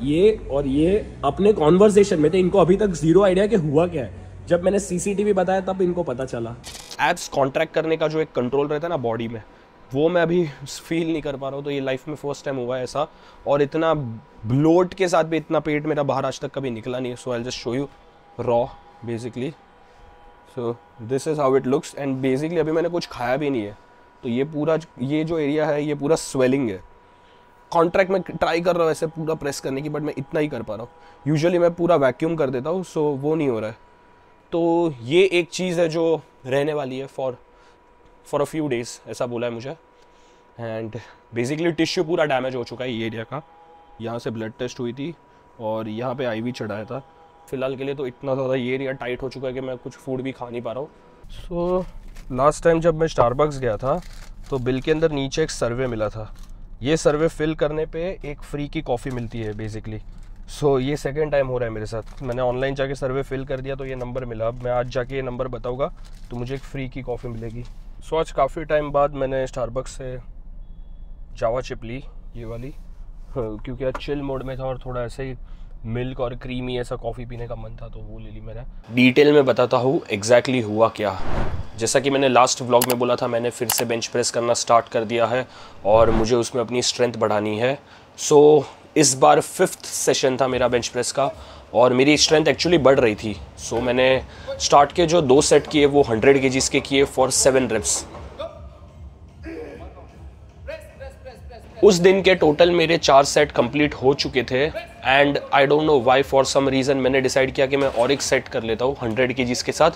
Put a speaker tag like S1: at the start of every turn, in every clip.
S1: ये और ये अपने कॉन्वर्सेशन में थे, इनको अभी तक जीरो आइडिया कि हुआ क्या है। जब मैंने सीसीटीवी बताया तब इनको पता चला। एब्स कॉन्ट्रैक्ट करने का जो एक कंट्रोल रहता है ना बॉडी में, वो मैं अभी फील नहीं कर पा रहा हूँ। तो ये लाइफ में फर्स्ट टाइम हुआ है ऐसा, और इतना ब्लोट के साथ भी इतना पेट मेरा बाहर आज तक कभी निकला नहीं है। So I just show you raw basically. So this is how it looks. And basically अभी मैंने कुछ खाया भी नहीं है, तो ये पूरा ये जो एरिया है ये पूरा स्वेलिंग है। कॉन्ट्रैक्ट में ट्राई कर रहा हूँ ऐसे पूरा प्रेस करने की, बट मैं इतना ही कर पा रहा हूँ। यूजुअली मैं पूरा वैक्यूम कर देता हूँ, सो वो नहीं हो रहा है। तो ये एक चीज़ है जो रहने वाली है फॉर अ फ्यू डेज, ऐसा बोला है मुझे। एंड बेसिकली टिश्यू पूरा डैमेज हो चुका है ये एरिया का। यहाँ से ब्लड टेस्ट हुई थी और यहाँ पे आईवी चढ़ाया था। फिलहाल के लिए तो इतना ज़्यादा ये एरिया टाइट हो चुका है कि मैं कुछ फूड भी खा नहीं पा रहा हूँ। सो लास्ट टाइम जब मैं स्टारबक्स गया था तो बिल के अंदर नीचे एक सर्वे मिला था। ये सर्वे फिल करने पे एक फ्री की कॉफ़ी मिलती है बेसिकली। सो ये सेकेंड टाइम हो रहा है मेरे साथ। मैंने ऑनलाइन जाके सर्वे फिल कर दिया तो ये नंबर मिला। अब मैं आज जाके ये नंबर बताऊँगा तो मुझे एक फ्री की कॉफ़ी मिलेगी। सो आज काफ़ी टाइम बाद मैंने स्टारबक्स से जावा चिप ली, ये वाली, क्योंकि आज चिल मोड में था और थोड़ा ऐसे ही मिल्क और क्रीमी ऐसा कॉफ़ी पीने का मन था, तो वो ले ली मैंने। डिटेल में बताता हूँ एग्जैक्टली हुआ क्या। जैसा कि मैंने लास्ट व्लॉग में बोला था, मैंने फिर से बेंच प्रेस करना स्टार्ट कर दिया है और मुझे उसमें अपनी स्ट्रेंथ बढ़ानी है। सो इस बार 5th सेशन था मेरा बेंच प्रेस का और मेरी स्ट्रेंथ एक्चुअली बढ़ रही थी। सो मैंने स्टार्ट के जो 2 सेट किए वो 100 kgs के किए फॉर 7 reps। उस दिन के टोटल मेरे 4 सेट कंप्लीट हो चुके थे। And I don't know why, for some reason मैंने डिसाइड किया कि मैं और एक सेट कर लेता हूँ 100 kgs के साथ,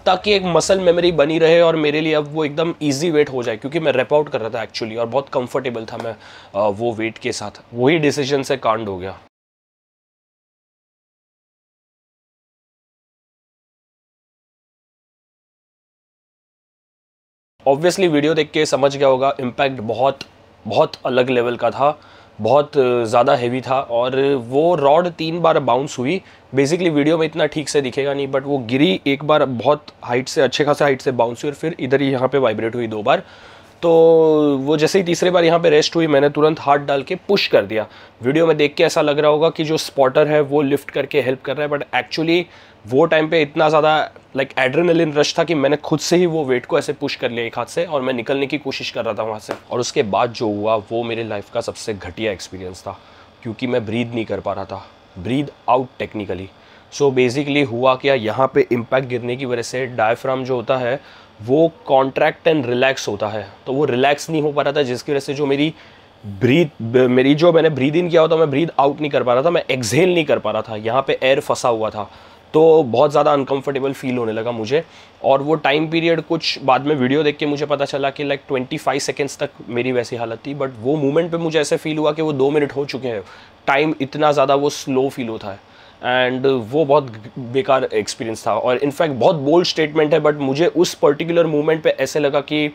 S1: ताकि एक मसल मेमोरी बनी रहे और मेरे लिए अब वो एकदम इजी वेट हो जाए, क्योंकि मैं रैप आउट कर रहा था एक्चुअली और बहुत कंफर्टेबल था मैं वो वेट के साथ। वही डिसीजन से कांड हो गया। ऑब्वियसली वीडियो देख के समझ गया होगा, इम्पैक्ट बहुत अलग लेवल का था, बहुत ज़्यादा हेवी था। और वो रॉड 3 बार बाउंस हुई। बेसिकली वीडियो में इतना ठीक से दिखेगा नहीं, बट वो गिरी एक बार बहुत हाइट से, अच्छे खासे हाइट से बाउंस हुई और फिर इधर ही यहाँ पे वाइब्रेट हुई 2 बार। तो वो जैसे ही तीसरे बार यहाँ पे रेस्ट हुई, मैंने तुरंत हाथ डाल के पुश कर दिया। वीडियो में देख के ऐसा लग रहा होगा कि जो स्पॉटर है वो लिफ्ट करके हेल्प कर रहा है, बट एक्चुअली वो टाइम पे इतना ज़्यादा लाइक एड्रेनलिन रश था कि मैंने खुद से ही वो वेट को ऐसे पुश कर लिया एक हाथ से और मैं निकलने की कोशिश कर रहा था वहाँ से। और उसके बाद जो हुआ वो मेरे लाइफ का सबसे घटिया एक्सपीरियंस था, क्योंकि मैं ब्रीद नहीं कर पा रहा था, breathe out technically. So basically हुआ क्या, यहाँ पे इम्पैक्ट गिरने की वजह से डायफ्राम जो होता है वो कॉन्ट्रैक्ट एंड रिलैक्स होता है, तो वो रिलैक्स नहीं हो पा रहा था, जिसकी वजह से जो मैंने ब्रीद इन किया होता मैं ब्रीद आउट नहीं कर पा रहा था, मैं एक्सहेल नहीं कर पा रहा था, यहाँ पे एयर फंसा हुआ था। तो बहुत ज़्यादा अनकंफर्टेबल फील होने लगा मुझे। और वो टाइम पीरियड कुछ बाद में वीडियो देख के मुझे पता चला कि लाइक 25 सेकेंड्स तक मेरी वैसी हालत थी, बट वो मोमेंट पे मुझे ऐसे फील हुआ कि वो 2 मिनट हो चुके हैं। टाइम इतना ज़्यादा वो स्लो फील होता है एंड वो बहुत बेकार एक्सपीरियंस था। और इनफैक्ट बहुत बोल्ड स्टेटमेंट है, बट मुझे उस पर्टिकुलर मोमेंट पे ऐसे लगा कि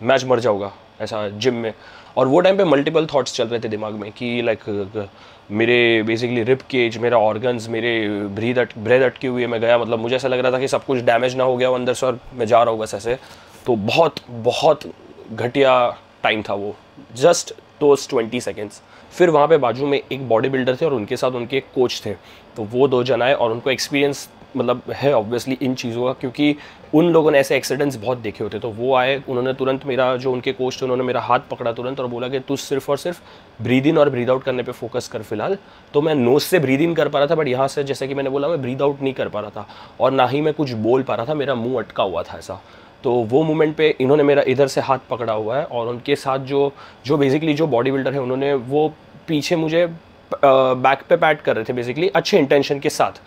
S1: मैच मर जाऊँगा ऐसा जिम में। और वो टाइम पे मल्टीपल थॉट्स चल रहे थे दिमाग में कि लाइक मेरे बेसिकली रिप केज, मेरा ऑर्गन्स, मेरे ब्रेथ अटकी हुई है। मैं गया, मतलब मुझे ऐसा लग रहा था कि सब कुछ डैमेज ना हो गया हो अंदर से और मैं जा रहा हूँ बस ऐसे। तो बहुत घटिया टाइम था वो, जस्ट दोस 20 सेकेंड्स। फिर वहाँ पे बाजू में एक बॉडी बिल्डर थे और उनके साथ उनके एक कोच थे, तो वो 2 जन आए और उनको एक्सपीरियंस मतलब है ऑब्वियसली इन चीज़ों का, क्योंकि उन लोगों ने ऐसे एक्सीडेंट्स बहुत देखे होते। तो वो आए, उन्होंने तुरंत मेरा जो उनके कोच थे उन्होंने मेरा हाथ पकड़ा तुरंत और बोला कि तू सिर्फ और सिर्फ ब्रीद इन और ब्रीद आउट करने पे फोकस कर फिलहाल। तो मैं नोज से ब्रीद इन कर पा रहा था, बट यहाँ से जैसे कि मैंने बोला मैं ब्रीद आउट नहीं कर पा रहा था और ना ही मैं कुछ बोल पा रहा था, मेरा मुँह अटका हुआ था ऐसा। तो वो मोमेंट पे इन्होंने मेरा इधर से हाथ पकड़ा हुआ है और उनके साथ जो बेसिकली जो बॉडी बिल्डर है उन्होंने वो पीछे मुझे बैक पे पैट कर रहे थे बेसिकली अच्छे इंटेंशन के साथ।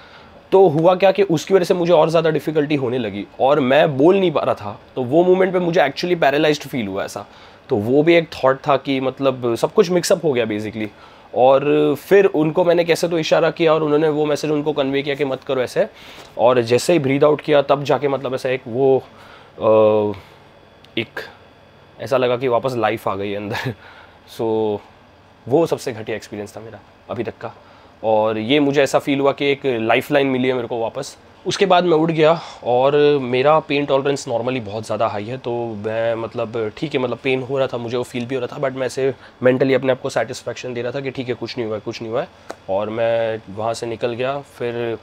S1: तो हुआ क्या कि उसकी वजह से मुझे और ज़्यादा डिफ़िकल्टी होने लगी और मैं बोल नहीं पा रहा था। तो वो मोमेंट पे मुझे एक्चुअली पैरालाइज्ड फील हुआ ऐसा। तो वो भी एक थॉट था कि मतलब सब कुछ मिक्सअप हो गया बेसिकली। और फिर उनको मैंने कैसे तो इशारा किया और उन्होंने वो मैसेज उनको कन्वे किया कि मत करो ऐसे। और जैसे ही ब्रीद आउट किया तब जाके मतलब ऐसा एक ऐसा लगा कि वापस लाइफ आ गई अंदर। सो वो सबसे घटिया एक्सपीरियंस था मेरा अभी तक का। और ये मुझे ऐसा फील हुआ कि एक लाइफ लाइन मिली है मेरे को वापस, उसके बाद मैं उठ गया और मेरा पेन टॉलरेंस नॉर्मली बहुत ज़्यादा हाई है, तो मैं मतलब ठीक है, मतलब पेन हो रहा था मुझे, वो फील भी हो रहा था, बट मैं ऐसे मेंटली अपने आप को सेटिस्फेक्शन दे रहा था कि ठीक है कुछ नहीं हुआ है, कुछ नहीं हुआ है। और मैं वहाँ से निकल गया, फिर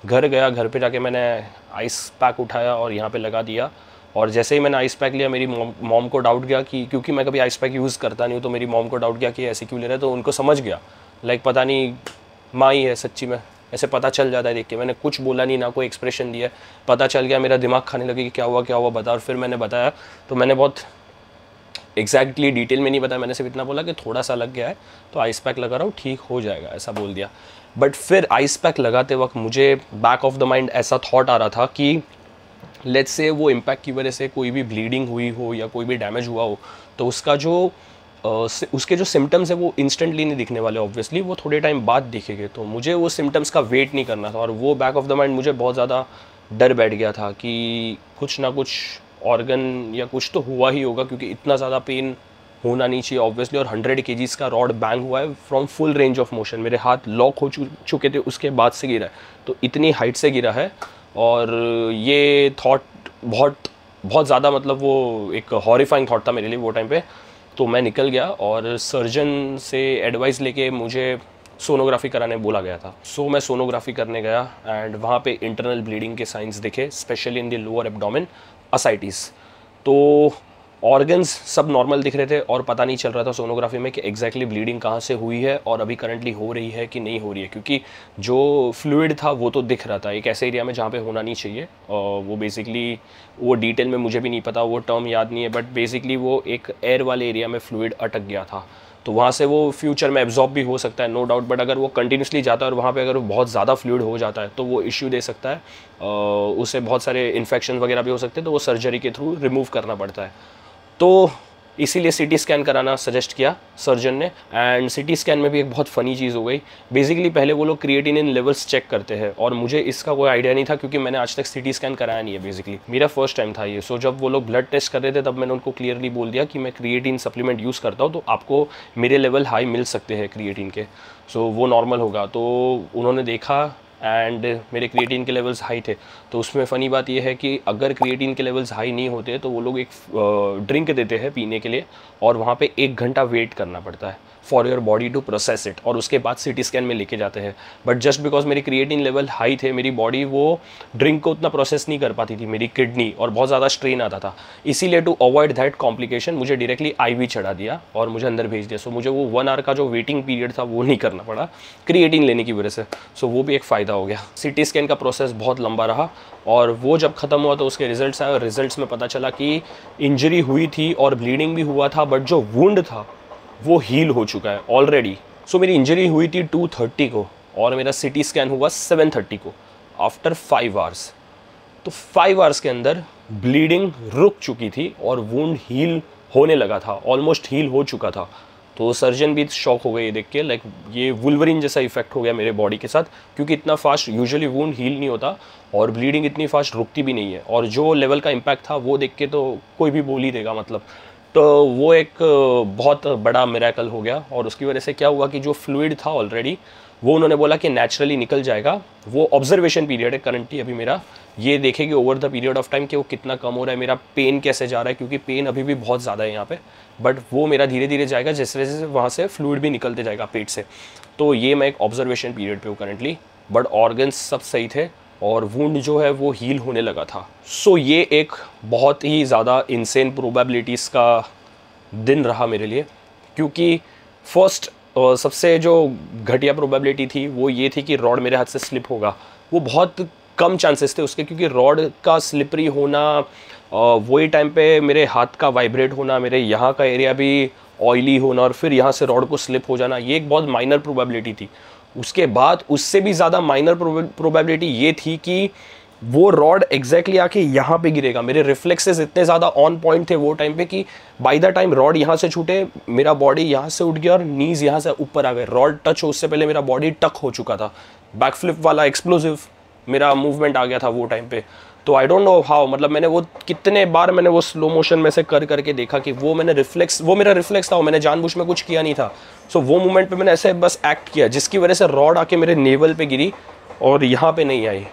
S1: घर गया, घर पे जाके मैंने आइस पैक उठाया और यहाँ पे लगा दिया। और जैसे ही मैंने आइस पैक लिया, मेरी मॉम को डाउट गया कि, क्योंकि मैं कभी आइस पैक यूज़ करता नहीं हूँ, तो मेरी मॉम को डाउट गया कि ऐसे क्यों ले रहे हैं, तो उनको समझ गया लाइक पता नहीं माँ ही है सच्ची में, ऐसे पता चल जाता है देख के। मैंने कुछ बोला नहीं, ना कोई एक्सप्रेशन दिया, पता चल गया, मेरा दिमाग खाने लगे कि क्या हुआ बता। और फिर मैंने बताया, तो मैंने बहुत एग्जैक्टली डिटेल में नहीं बताया, मैंने सिर्फ इतना बोला कि थोड़ा सा लग गया है तो आइस पैक लगा रहा हूँ, ठीक हो जाएगा, ऐसा बोल दिया। बट फिर आइस पैक लगाते वक्त मुझे बैक ऑफ द माइंड ऐसा थॉट आ रहा था कि लेट्स से वो इम्पैक्ट की वजह से कोई भी ब्लीडिंग हुई हो या कोई भी डैमेज हुआ हो, तो उसका जो उसके जो सिम्टम्स है वो इंस्टेंटली नहीं दिखने वाले, ऑब्वियसली वो थोड़े टाइम बाद दिखेंगे। तो मुझे वो सिम्टम्स का वेट नहीं करना था, और वो बैक ऑफ द माइंड मुझे बहुत ज़्यादा डर बैठ गया था कि कुछ ना कुछ ऑर्गन या कुछ तो हुआ ही होगा, क्योंकि इतना ज़्यादा पेन होना नहीं चाहिए ऑब्वियसली। और 100 kgs का रॉड बैंग हुआ है from full range of motion, मेरे हाथ लॉक हो चुके थे उसके बाद से गिरा है, तो इतनी हाइट से गिरा है। और ये थॉट बहुत बहुत ज़्यादा मतलब वो एक हॉरिफाइंग थॉट था मेरे लिए वो टाइम पे। तो मैं निकल गया और सर्जन से एडवाइस लेके मुझे सोनोग्राफी कराने बोला गया था। सो मैं सोनोग्राफी करने गया एंड वहाँ पे इंटरनल ब्लीडिंग के साइंस दिखे, specially in the lower abdomen, ascites. तो ऑर्गन्स सब नॉर्मल दिख रहे थे और पता नहीं चल रहा था सोनोग्राफी में कि एग्जैक्टली ब्लीडिंग कहाँ से हुई है और अभी करंटली हो रही है कि नहीं हो रही है, क्योंकि जो फ्लूइड था वो तो दिख रहा था एक ऐसे एरिया में जहाँ पे होना नहीं चाहिए। वो बेसिकली वो डिटेल में मुझे भी नहीं पता, वो टर्म याद नहीं है, बट बेसिकली वो एक एयर वाले एरिया में फ्लूइड अटक गया था, तो वहाँ से वो फ्यूचर में एब्जॉर्ब भी हो सकता है, नो डाउट। बट अगर वो कंटिन्यूसली जाता है और वहाँ पे अगर बहुत ज़्यादा फ्लूइड हो जाता है तो वो इश्यू दे सकता है, उससे बहुत सारे इन्फेक्शन वगैरह भी हो सकते हैं, तो वो सर्जरी के थ्रू रिमूव करना पड़ता है। तो इसीलिए सीटी स्कैन कराना सजेस्ट किया सर्जन ने। एंड सीटी स्कैन में भी एक बहुत फ़नी चीज़ हो गई। बेसिकली पहले वो लोग क्रिएटिनिन लेवल्स चेक करते हैं और मुझे इसका कोई आइडिया नहीं था, क्योंकि मैंने आज तक सीटी स्कैन कराया नहीं है, बेसिकली मेरा फर्स्ट टाइम था ये। सो जब वो लोग ब्लड टेस्ट कर रहे थे तब मैंने उनको क्लियरली बोल दिया कि मैं क्रिएटिन सप्लीमेंट यूज़ करता हूँ, तो आपको मेरे लेवल हाई मिल सकते हैं क्रिएटिन के, सो वो नॉर्मल होगा। तो उन्होंने देखा एंड मेरे क्रिएटिन के लेवल्स हाई थे। तो उसमें फ़नी बात यह है कि अगर क्रिएटिन के लेवल्स हाई नहीं होते तो वो लोग एक ड्रिंक देते हैं पीने के लिए, और वहाँ पे 1 घंटा वेट करना पड़ता है for your body to process it, और उसके बाद सीटी स्कैन में लेके जाते हैं। बट जस्ट बिकॉज मेरी क्रिएटिन लेवल हाई थे, मेरी बॉडी वो ड्रिंक को उतना प्रोसेस नहीं कर पाती थी, मेरी किडनी, और बहुत ज़्यादा स्ट्रेन आता था। इसीलिए टू अवॉइड दैट कॉम्प्लिकेशन मुझे डायरेक्टली IV चढ़ा दिया और मुझे अंदर भेज दिया। सो मुझे वो 1 आवर का जो वेटिंग पीरियड था वो नहीं करना पड़ा क्रिएटिन लेने की वजह से। सो वो भी एक फ़ायदा हो गया। सीटी स्कैन का प्रोसेस बहुत लंबा रहा, और वो जब ख़त्म हुआ तो उसके रिजल्ट्स आए, और रिजल्ट्स में पता चला कि इंजरी हुई थी और ब्लीडिंग भी हुआ था, बट जो वुंड था वो हील हो चुका है ऑलरेडी। सो मेरी इंजरी हुई थी 2:30 को और मेरा सीटी स्कैन हुआ 7:30 को, आफ्टर 5 आवर्स। तो 5 आवर्स के अंदर ब्लीडिंग रुक चुकी थी और वुंड हील होने लगा था, ऑलमोस्ट हील हो चुका था। तो सर्जन भी शॉक हो गए ये देख के, लाइक ये वुल्वरिन जैसा इफेक्ट हो गया मेरे बॉडी के साथ, क्योंकि इतना फास्ट यूजुअली वुंड हील नहीं होता और ब्लीडिंग इतनी फास्ट रुकती भी नहीं है, और जो लेवल का इम्पैक्ट था वो देख के तो कोई भी बोल ही देगा मतलब। तो वो एक बहुत बड़ा मिरेकल हो गया। और उसकी वजह से क्या हुआ कि जो फ्लूइड था ऑलरेडी वो उन्होंने बोला कि नेचुरली निकल जाएगा। वो ऑब्जर्वेशन पीरियड है करंटली अभी मेरा, ये देखेगी over the period of time कि वो कितना कम हो रहा है, मेरा पेन कैसे जा रहा है, क्योंकि पेन अभी भी बहुत ज़्यादा है यहाँ पे, बट वो मेरा धीरे धीरे जाएगा जैसे जैसे वहाँ से फ्लूइड भी निकलते जाएगा पेट से। तो ये मैं एक ऑब्जर्वेशन पीरियड पे हूँ करंटली, बट ऑर्गन्स सब सही थे और वुंड जो है वो हील होने लगा था। सो ये एक बहुत ही ज़्यादा इंसेन प्रोबेबिलिटीज़ का दिन रहा मेरे लिए, क्योंकि फर्स्ट सबसे जो घटिया प्रोबेबिलिटी थी वो ये थी कि रॉड मेरे हाथ से स्लिप होगा। वो बहुत कम चांसेस थे उसके, क्योंकि रॉड का स्लिपरी होना, वही टाइम पे मेरे हाथ का वाइब्रेट होना, मेरे यहाँ का एरिया भी ऑयली होना, और फिर यहाँ से रॉड को स्लिप हो जाना, ये एक बहुत माइनर प्रोबेबिलिटी थी। उसके बाद उससे भी ज़्यादा माइनर प्रोबेबिलिटी ये थी कि वो रॉड एग्जैक्टली आके यहाँ पे गिरेगा। मेरे रिफ्लेक्सेस इतने ज़्यादा ऑन पॉइंट थे वो टाइम पे कि बाय द टाइम रॉड यहाँ से छूटे मेरा बॉडी यहाँ से उठ गया और नीज यहाँ से ऊपर आ गए। रॉड टच हो उससे पहले मेरा बॉडी टक हो चुका था। बैकफ्लिप वाला एक्सप्लोसिव मेरा मूवमेंट आ गया था वो टाइम पे। तो आई डोंट नो हाउ, मतलब मैंने वो कितने बार मैंने वो स्लो मोशन में से कर करके देखा कि वो मैंने रिफ्लेक्स, वो मेरा रिफ्लेक्स था, वो मैंने जानबूझ में कुछ किया नहीं था। सो वो मोमेंट पे मैंने ऐसे बस एक्ट किया जिसकी वजह से रॉड आके मेरे नेवल पे गिरी और यहाँ पे नहीं आई।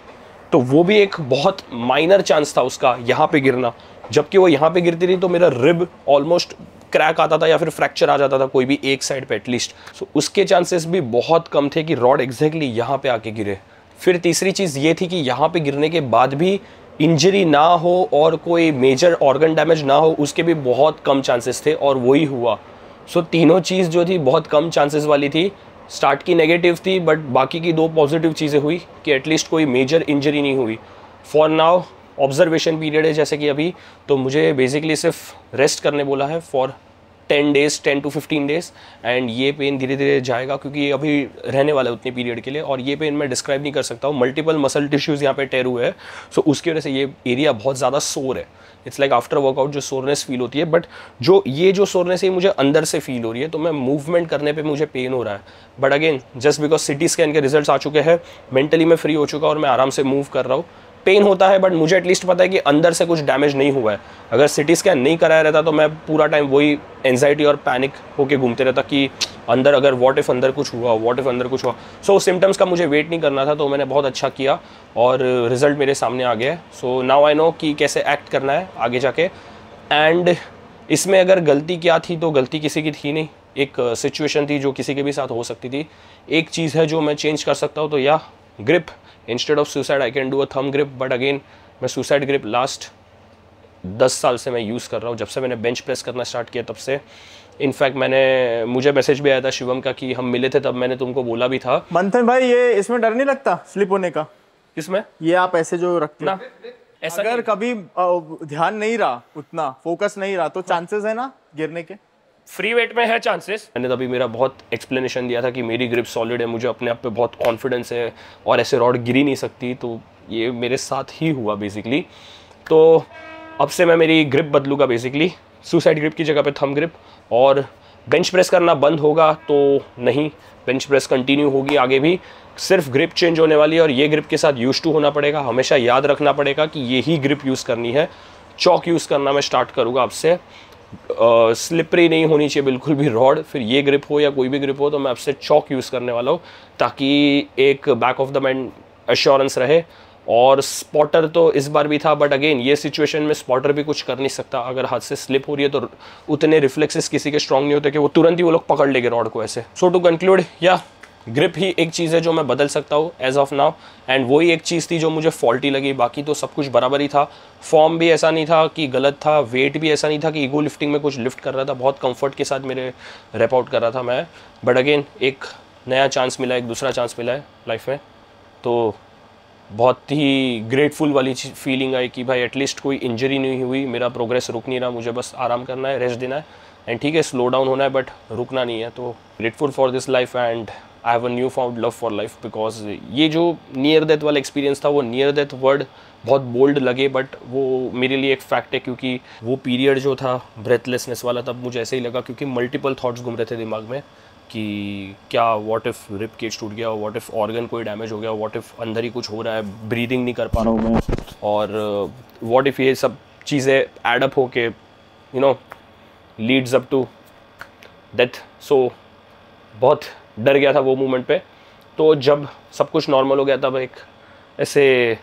S1: तो वो भी एक बहुत माइनर चांस था उसका यहाँ पे गिरना, जबकि वो यहाँ पे गिरती रही तो मेरा रिब ऑलमोस्ट क्रैक आता था या फिर फ्रैक्चर आ जाता था कोई भी एक साइड पे एटलीस्ट। सो उसके चांसेस भी बहुत कम थे कि रॉड एग्जैक्टली यहाँ पे आके गिरे। फिर तीसरी चीज़ ये थी कि यहाँ पे गिरने के बाद भी इंजरी ना हो और कोई मेजर ऑर्गन डैमेज ना हो, उसके भी बहुत कम चांसेस थे और वही हुआ। सो तीनों चीज़ जो थी बहुत कम चांसेस वाली थी। स्टार्ट की नेगेटिव थी बट बाकी की 2 पॉजिटिव चीज़ें हुई कि एटलीस्ट कोई मेजर इंजरी नहीं हुई। फॉर नाउ ऑब्जर्वेशन पीरियड है जैसे कि अभी, तो मुझे बेसिकली सिर्फ रेस्ट करने बोला है for 10 days, 10 to 15 days, and ये पेन धीरे धीरे जाएगा क्योंकि ये अभी रहने वाला है उतने पीरियड के लिए। और ये पेन मैं डिस्क्राइब नहीं कर सकता हूँ, मल्टीपल मसल टिश्यूज़ यहाँ पे टेयर हुए हैं, सो उसकी वजह से ये एरिया बहुत ज़्यादा सोर है। इट्स लाइक आफ्टर वर्कआउट जो सोरनेस फील होती है, बट जो सोरनेस है मुझे अंदर से फील हो रही है, तो मैं मूवमेंट करने पे मुझे पेन हो रहा है। But again just because CT scan के रिजल्ट्स आ चुके हैं, मेंटली मैं फ्री हो चुका और मैं आराम से मूव कर रहा हूँ। पेन होता है बट मुझे एटलीस्ट पता है कि अंदर से कुछ डैमेज नहीं हुआ है। अगर सिटी स्कैन नहीं कराया रहता तो मैं पूरा टाइम वही एंजाइटी और पैनिक होके घूमते रहता कि अंदर अगर व्हाट इफ़ अंदर कुछ हुआ, व्हाट इफ़ अंदर कुछ हुआ। सो सिम्टम्स का मुझे वेट नहीं करना था, तो मैंने बहुत अच्छा किया और रिजल्ट मेरे सामने आ गया है। सो नाउ आई नो कि कैसे एक्ट करना है आगे जाके। एंड इसमें अगर गलती क्या थी तो गलती किसी की थी नहीं, एक सिचुएशन थी जो किसी के भी साथ हो सकती थी। एक चीज़ है जो मैं चेंज कर सकता हूँ, तो या grip, instead of suicide I can do a thumb grip. But again मैं सुसाइड ग्रिप लास्ट 10 साल से मैं यूज़ कर रहा हूँ, जब से मैंने बेंच प्रेस करना स्टार्ट किया तब से। इनफैक्ट मुझे मैसेज भी आया था शिवम का कि हम मिले थे तब मैंने तुमको बोला भी था।
S2: मंथन भाई ये इसमें डर नहीं लगता स्लिप होने का?
S1: किसमें?
S2: ये आप ऐसे जो रखते
S1: ना ऐसा
S2: अगर कभी ध्यान नहीं रहा, उतना फोकस नहीं रहा, तो चांसेस है ना गिरने के?
S1: फ्री वेट में है चांसेस। मैंने तभी मेरा बहुत एक्सप्लेनेशन दिया था कि मेरी ग्रिप सॉलिड है, मुझे अपने आप पे बहुत कॉन्फिडेंस है और ऐसे रॉड गिरी नहीं सकती, तो ये मेरे साथ ही हुआ बेसिकली। तो अब से मैं मेरी ग्रिप बदलूँगा बेसिकली, सुसाइड ग्रिप की जगह पे थंब ग्रिप। और बेंच प्रेस करना बंद होगा तो नहीं, बेंच प्रेस कंटिन्यू होगी आगे भी, सिर्फ ग्रिप चेंज होने वाली है और ये ग्रिप के साथ यूज टू होना पड़ेगा। हमेशा याद रखना पड़ेगा कि यही ग्रिप यूज़ करनी है। चॉक यूज़ करना मैं स्टार्ट करूँगा अब से। स्लिपरी नहीं होनी चाहिए बिल्कुल भी रॉड, फिर ये ग्रिप हो या कोई भी ग्रिप हो, तो मैं अब से चॉक यूज़ करने वाला हूँ ताकि एक back of the mind assurance रहे। और स्पॉटर तो इस बार भी था, बट अगेन ये सिचुएशन में स्पॉटर भी कुछ कर नहीं सकता। अगर हाथ से स्लिप हो रही है तो उतने रिफ्लेक्सेस किसी के स्ट्रांग नहीं होते कि वो तुरंत ही वो लोग पकड़ लेंगे रॉड को ऐसे। सो टू कंक्लूड, या ग्रिप ही एक चीज़ है जो मैं बदल सकता हूँ एज ऑफ नाउ, एंड वही एक चीज़ थी जो मुझे फॉल्टी लगी। बाकी तो सब कुछ बराबर ही था। फॉर्म भी ऐसा नहीं था कि गलत था, वेट भी ऐसा नहीं था कि ईगो लिफ्टिंग में कुछ लिफ्ट कर रहा था, बहुत कंफर्ट के साथ मेरे रैप आउट कर रहा था मैं। बट अगेन एक नया चांस मिला, एक दूसरा चांस मिला है लाइफ में, तो बहुत ही ग्रेटफुल वाली फीलिंग आई कि भाई एटलीस्ट कोई इंजरी नहीं हुई, मेरा प्रोग्रेस रुक नहीं रहा, मुझे बस आराम करना है, रेस्ट देना है, एंड ठीक है स्लो डाउन होना है बट रुकना नहीं है। तो grateful for this life and I have a new found love for life, because ये जो नियर डेथ वाला एक्सपीरियंस था, वो नियर डेथ वर्ड बहुत बोल्ड लगे बट वो मेरे लिए एक फैक्ट है, क्योंकि वो पीरियड जो था ब्रेथलेसनेस वाला, तब मुझे ऐसे ही लगा क्योंकि मल्टीपल थॉट्स घूम रहे थे दिमाग में कि क्या व्हाट इफ़ रिब केज टूट गया, व्हाट इफ़ ऑर्गन कोई डैमेज हो गया, व्हाट इफ़ अंदर ही कुछ हो रहा है, ब्रीदिंग नहीं कर पा रहा हूँ मैं, और व्हाट इफ़ ये सब चीज़ें एडअप होके लीड्स अप टू डेथ। सो बहुत डर गया था वो मोमेंट पे। तो जब सब कुछ नॉर्मल हो गया तब एक ऐसे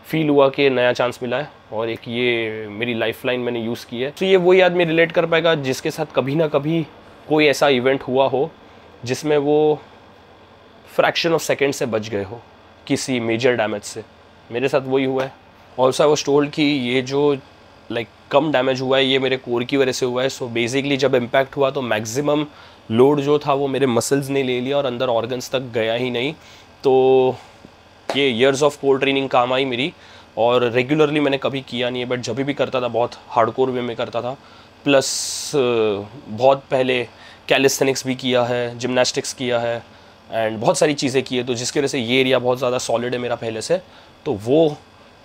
S1: फील हुआ कि नया चांस मिला है और एक ये मेरी लाइफलाइन मैंने यूज़ की है। तो ये वही आदमी रिलेट कर पाएगा जिसके साथ कभी ना कभी कोई ऐसा इवेंट हुआ हो जिसमें वो फ्रैक्शन ऑफ सेकेंड से बच गए हो किसी मेजर डैमेज से। मेरे साथ वही हुआ है। ऑल्सो आई वाज टोल्ड कि ये जो कम डैमेज हुआ है ये मेरे कोर की वजह से हुआ है। सो बेसिकली जब इम्पैक्ट हुआ तो मैक्सिमम लोड जो था वो मेरे मसल्स ने ले लिया और अंदर ऑर्गन्स तक गया ही नहीं। तो ये ईयर्स ऑफ कोर ट्रेनिंग काम आई मेरी, और रेगुलरली मैंने कभी किया नहीं है, बट जब भी करता था बहुत हार्डकोर वे में करता था। प्लस बहुत पहले कैलिस्थेनिक्स भी किया है, जिम्नास्टिक्स किया है एंड बहुत सारी चीज़ें की है, तो जिसकी वजह से ये एरिया बहुत ज़्यादा सॉलिड है मेरा पहले से। तो वो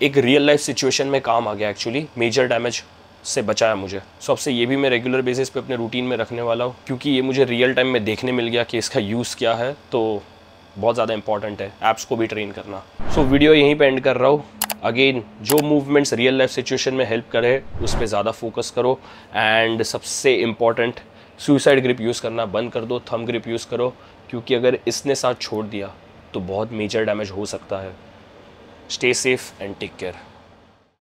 S1: एक रियल लाइफ सिचुएशन में काम आ गया, एक्चुअली मेजर डैमेज से बचाया मुझे। सो अब से ये भी मैं रेगुलर बेसिस पे अपने रूटीन में रखने वाला हूँ, क्योंकि ये मुझे रियल टाइम में देखने मिल गया कि इसका यूज़ क्या है। तो बहुत ज़्यादा इंपॉर्टेंट है एप्स को भी ट्रेन करना। सो वीडियो यहीं पे एंड कर रहा हूँ। अगेन जो मूवमेंट्स रियल लाइफ सिचुएशन में हेल्प करे उस पर ज़्यादा फोकस करो, एंड सबसे इम्पॉर्टेंट सुसाइड ग्रिप यूज़ करना बंद कर दो, थंब ग्रिप यूज़ करो, क्योंकि अगर इसने साथ छोड़ दिया तो बहुत मेजर डैमेज हो सकता है। Stay safe and take care.